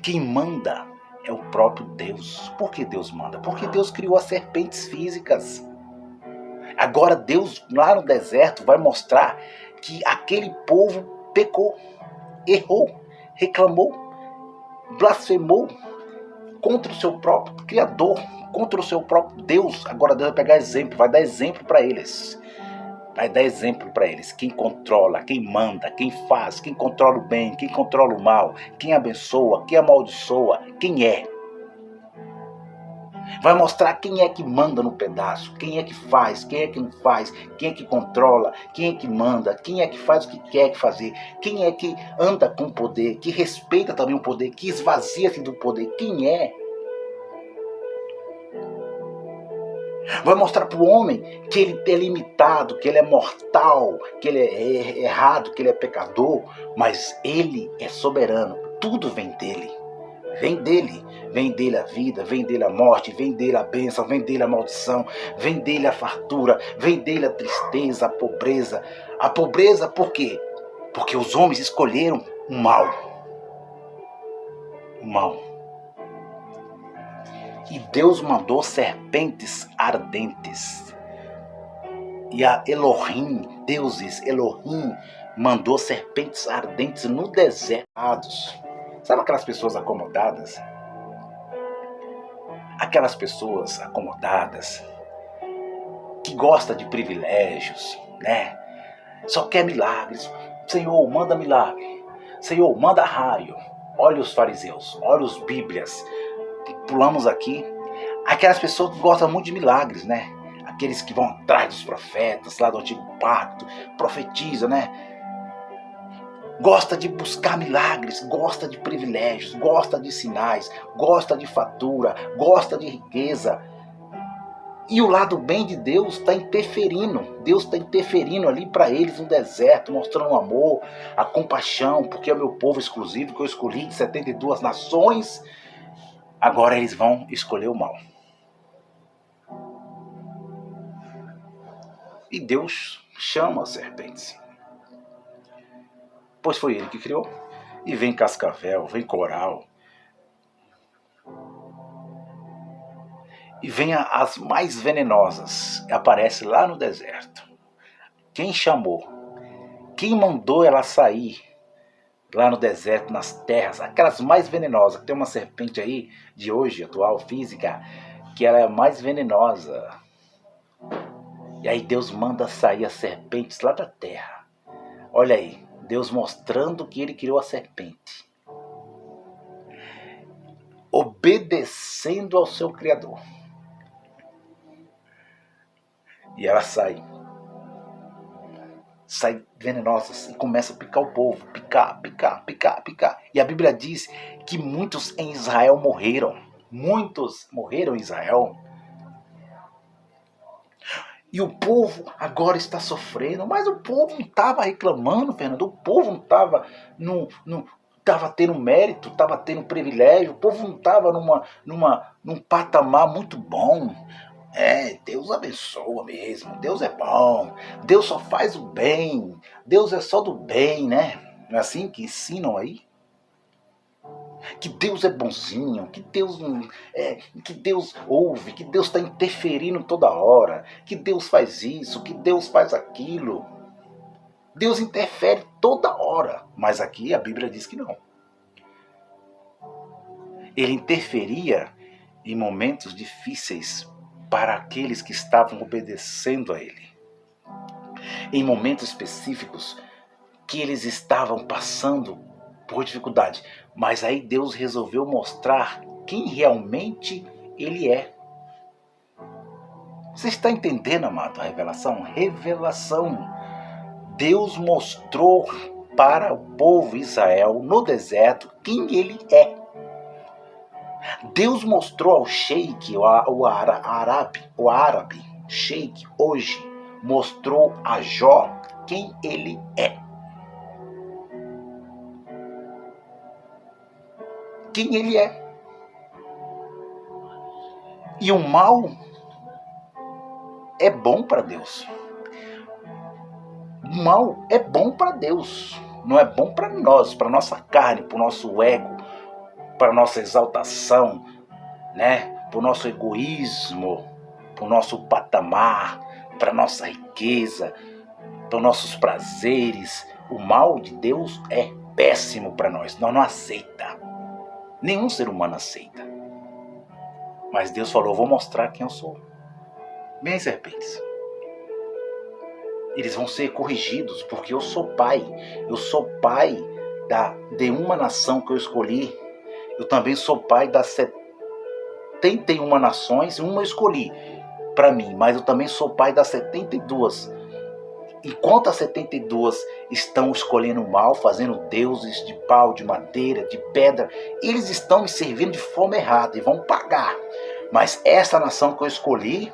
[SPEAKER 1] Quem manda é o próprio Deus. Por que Deus manda? Porque Deus criou as serpentes físicas. Agora Deus, lá no deserto, vai mostrar que aquele povo pecou, errou, reclamou, blasfemou contra o seu próprio Criador, contra o seu próprio Deus. Agora Deus vai pegar exemplo, vai dar exemplo para eles. Vai dar exemplo para eles. Quem controla, quem manda, quem faz, quem controla o bem, quem controla o mal, quem abençoa, quem amaldiçoa, quem é. Vai mostrar quem é que manda no pedaço, quem é que faz, quem é que não faz, quem é que controla, quem é que manda, quem é que faz o que quer fazer, quem é que anda com o poder, que respeita também o poder, que esvazia-se do poder, quem é. Vai mostrar para o homem que ele é limitado, que ele é mortal, que ele é errado, que ele é pecador, mas ele é soberano, tudo vem dele. Vem dele a vida, vem dele a morte, vem dele a bênção, vem dele a maldição, vem dele a fartura, vem dele a tristeza, a pobreza. A pobreza por quê? Porque os homens escolheram o mal. O mal. E Deus mandou serpentes ardentes. E a Elohim, deuses Elohim, mandou serpentes ardentes no deserto. Sabe aquelas pessoas acomodadas? Aquelas pessoas acomodadas que gostam de privilégios, né? Só quer milagres. Senhor, manda milagre. Senhor, manda raio. Olha os fariseus, olha os bíblias. Pulamos aqui. Aquelas pessoas que gostam muito de milagres, né? Aqueles que vão atrás dos profetas lá do Antigo Pacto, profetizam, né? Gosta de buscar milagres, gosta de privilégios, gosta de sinais, gosta de fatura, gosta de riqueza. E o lado bem de Deus está interferindo. Deus está interferindo ali para eles no deserto, mostrando o amor, a compaixão, porque é o meu povo exclusivo que eu escolhi de 72 nações. Agora eles vão escolher o mal. E Deus chama as serpentes. Pois foi ele que criou. E vem cascavel, vem coral. E vem as mais venenosas. Aparece lá no deserto. Quem chamou? Quem mandou ela sair lá no deserto, nas terras? Aquelas mais venenosas. Tem uma serpente aí, de hoje, atual, física, que ela é mais venenosa. E aí Deus manda sair as serpentes lá da terra. Olha aí. Deus mostrando que ele criou a serpente. Obedecendo ao seu Criador. E ela sai venenosa e começa a picar o povo. Picar. E a Bíblia diz que muitos em Israel morreram. Muitos morreram em Israel. E o povo agora está sofrendo. Mas o povo não estava reclamando, Fernando. O povo não estava tendo mérito, estava tendo privilégio. O povo não estava num patamar muito bom. Deus abençoa mesmo, Deus é bom, Deus só faz o bem, Deus é só do bem, né? Não é assim que ensinam aí? Que Deus é bonzinho, que Deus ouve, que Deus está interferindo toda hora, que Deus faz isso, que Deus faz aquilo. Deus interfere toda hora, mas aqui a Bíblia diz que não. Ele interferia em momentos difíceis para aqueles que estavam obedecendo a Ele. Em momentos específicos que eles estavam passando por dificuldade. Mas aí Deus resolveu mostrar quem realmente Ele é. Você está entendendo, amado, a revelação? Revelação. Deus mostrou para o povo Israel no deserto quem Ele é. Deus mostrou ao sheik, o árabe, sheik, hoje, mostrou a Jó quem ele é. Quem ele é. E o mal é bom para Deus. O mal é bom para Deus. Não é bom para nós, para nossa carne, para o nosso ego, para nossa exaltação, né? Para o nosso egoísmo, para o nosso patamar, para nossa riqueza, para os nossos prazeres. O mal de Deus é péssimo para nós. Nós não aceita. Nenhum ser humano aceita. Mas Deus falou, vou mostrar quem eu sou. Minhas serpentes. Eles vão ser corrigidos, porque eu sou pai. Eu sou pai de uma nação que eu escolhi. Eu também sou pai das 71 nações, uma eu escolhi para mim, mas eu também sou pai das 72. Enquanto as 72 estão escolhendo o mal, fazendo deuses de pau, de madeira, de pedra, eles estão me servindo de forma errada e vão pagar. Mas essa nação que eu escolhi,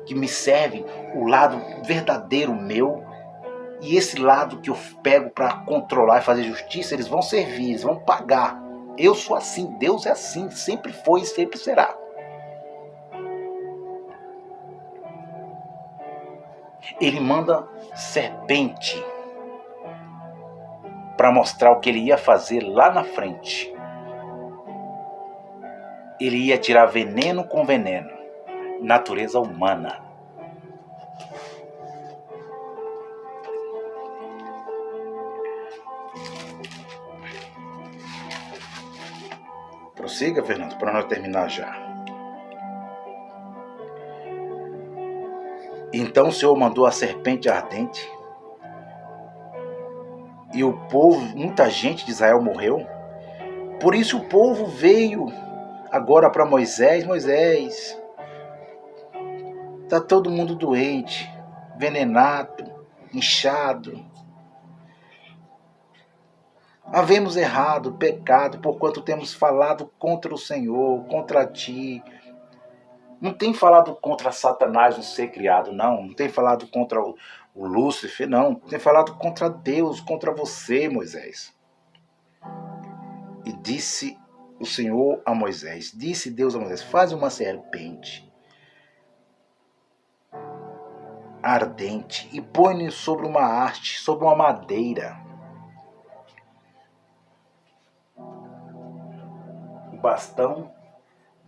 [SPEAKER 1] que me serve o lado verdadeiro meu, e esse lado que eu pego para controlar e fazer justiça, eles vão servir, eles vão pagar. Eu sou assim, Deus é assim, sempre foi e sempre será. Ele manda serpente para mostrar o que ele ia fazer lá na frente. Ele ia tirar veneno com veneno. Natureza humana. Prossiga, Fernando, para nós terminar já. Então o Senhor mandou a serpente ardente, e o povo, muita gente de Israel morreu. Por isso o povo veio agora para Moisés. Moisés, está todo mundo doente, envenenado, inchado. Havemos errado, pecado, porquanto temos falado contra o Senhor, contra ti. Não tem falado contra Satanás, um ser criado, não. Não tem falado contra o Lúcifer, não. Tem falado contra Deus, contra você, Moisés. E disse o Senhor a Moisés, disse Deus a Moisés, faz uma serpente ardente e põe-lhe sobre uma haste, sobre uma madeira. Bastão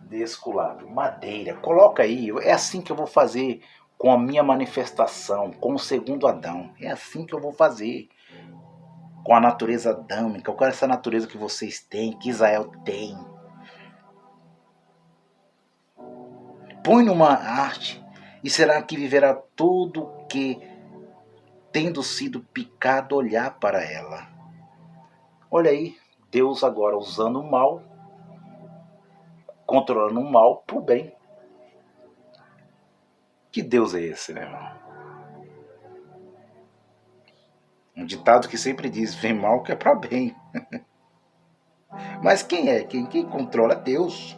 [SPEAKER 1] descolado, madeira, coloca aí, é assim que eu vou fazer com a minha manifestação, com o segundo Adão, é assim que eu vou fazer com a natureza adâmica, com essa natureza que vocês têm, que Israel tem. Põe numa haste, e será que viverá todo que, tendo sido picado, olhar para ela. Olha aí, Deus agora usando o mal, controlando o mal para o bem. Que Deus é esse, né, irmão? Um ditado que sempre diz, vem mal que é para bem. Mas quem é? Quem controla é Deus.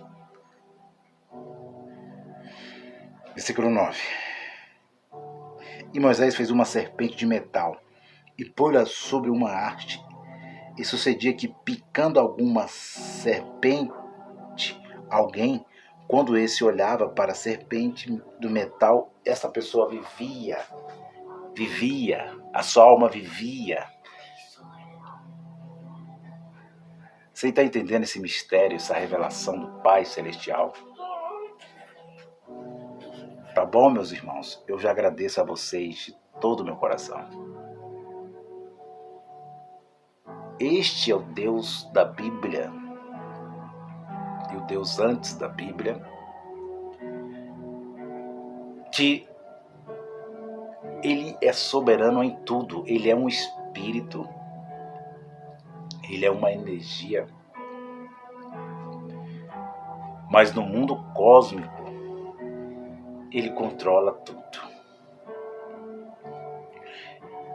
[SPEAKER 1] Versículo 9. E Moisés fez uma serpente de metal e pôs-la sobre uma haste. E sucedia que, picando alguma serpente alguém, quando esse olhava para a serpente do metal, essa pessoa vivia, a sua alma vivia. Você está entendendo esse mistério, essa revelação do Pai Celestial? Tá bom, meus irmãos? Eu já agradeço a vocês de todo o meu coração. Este é o Deus da Bíblia, e o Deus antes da Bíblia, que Ele é soberano em tudo. Ele é um espírito, Ele é uma energia. Mas no mundo cósmico, Ele controla tudo.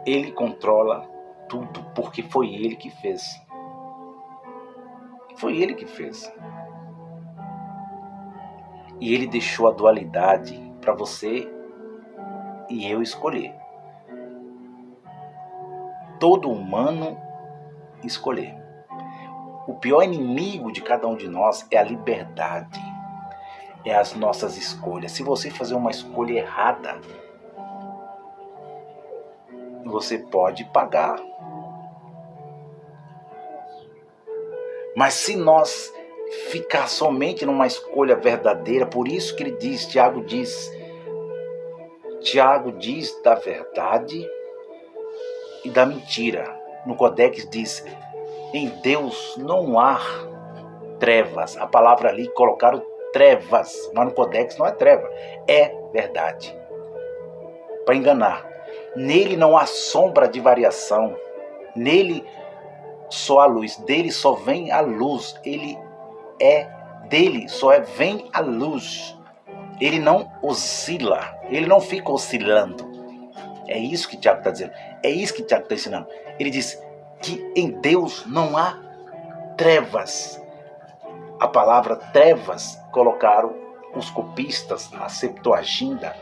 [SPEAKER 1] Ele controla tudo, porque foi Ele que fez. Foi Ele que fez. E Ele deixou a dualidade para você e eu escolher. Todo humano escolher. O pior inimigo de cada um de nós é a liberdade. É as nossas escolhas. Se você fazer uma escolha errada, você pode pagar. Mas se nós ficar somente numa escolha verdadeira, por isso que ele diz, Tiago diz da verdade e da mentira. No Codex diz, em Deus não há trevas. A palavra ali colocaram trevas, mas no Codex não é treva, é verdade. Para enganar. Nele não há sombra de variação. Nele só a luz, dele só vem a luz. Ele é dele, vem a luz. Ele não oscila, ele não fica oscilando. É isso que Tiago está dizendo, é isso que Tiago está ensinando. Ele diz que em Deus não há trevas. A palavra trevas colocaram os copistas, a Septuaginta.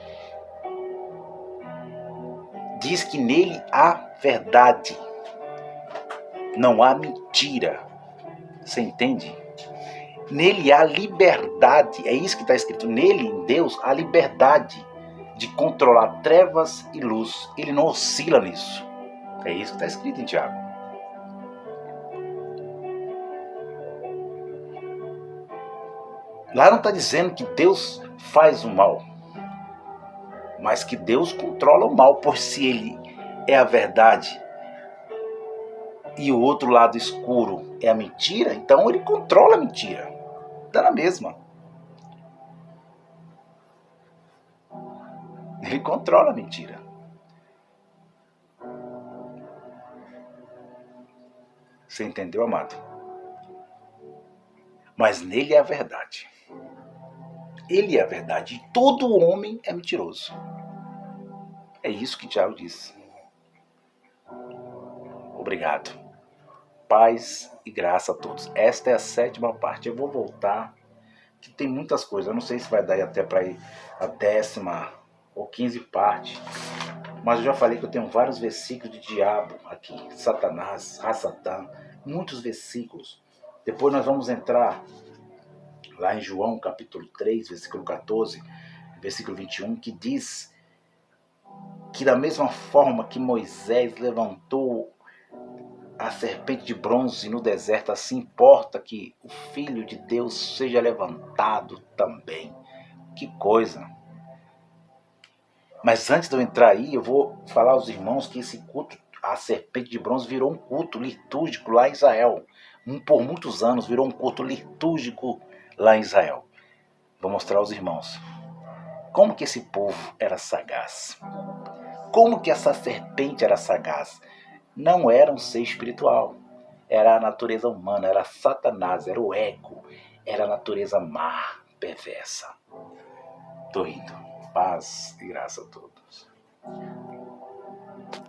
[SPEAKER 1] Diz que nele há verdade, não há mentira. Você entende? Nele há liberdade, é isso que está escrito. Nele, em Deus, há liberdade de controlar trevas e luz. Ele não oscila nisso. É isso que está escrito em Tiago. Lá não está dizendo que Deus faz o mal, mas que Deus controla o mal, pois se Ele é a verdade e o outro lado escuro é a mentira, então Ele controla a mentira. Está na mesma. Ele controla a mentira. Você entendeu, amado? Mas nele é a verdade. Ele é a verdade. E todo homem é mentiroso. É isso que Tiago disse. Obrigado. Paz e graça a todos. Esta é a 7ª parte. Eu vou voltar, que tem muitas coisas. Eu não sei se vai dar até para ir a 10ª ou 15 parte. Mas eu já falei que eu tenho vários versículos de diabo aqui. Satanás, Ra-Satã. Muitos versículos. Depois nós vamos entrar lá em João capítulo 3, versículo 14, versículo 21, que diz que da mesma forma que Moisés levantou a serpente de bronze no deserto, assim importa que o Filho de Deus seja levantado também. Que coisa! Mas antes de eu entrar aí, eu vou falar aos irmãos que esse culto, a serpente de bronze, virou um culto litúrgico lá em Israel. Por muitos anos virou um culto litúrgico lá em Israel. Vou mostrar aos irmãos como que esse povo era sagaz. Como que essa serpente era sagaz. Não era um ser espiritual. Era a natureza humana, era Satanás, era o ego. Era a natureza má, perversa. Tô indo. Paz e graça a todos.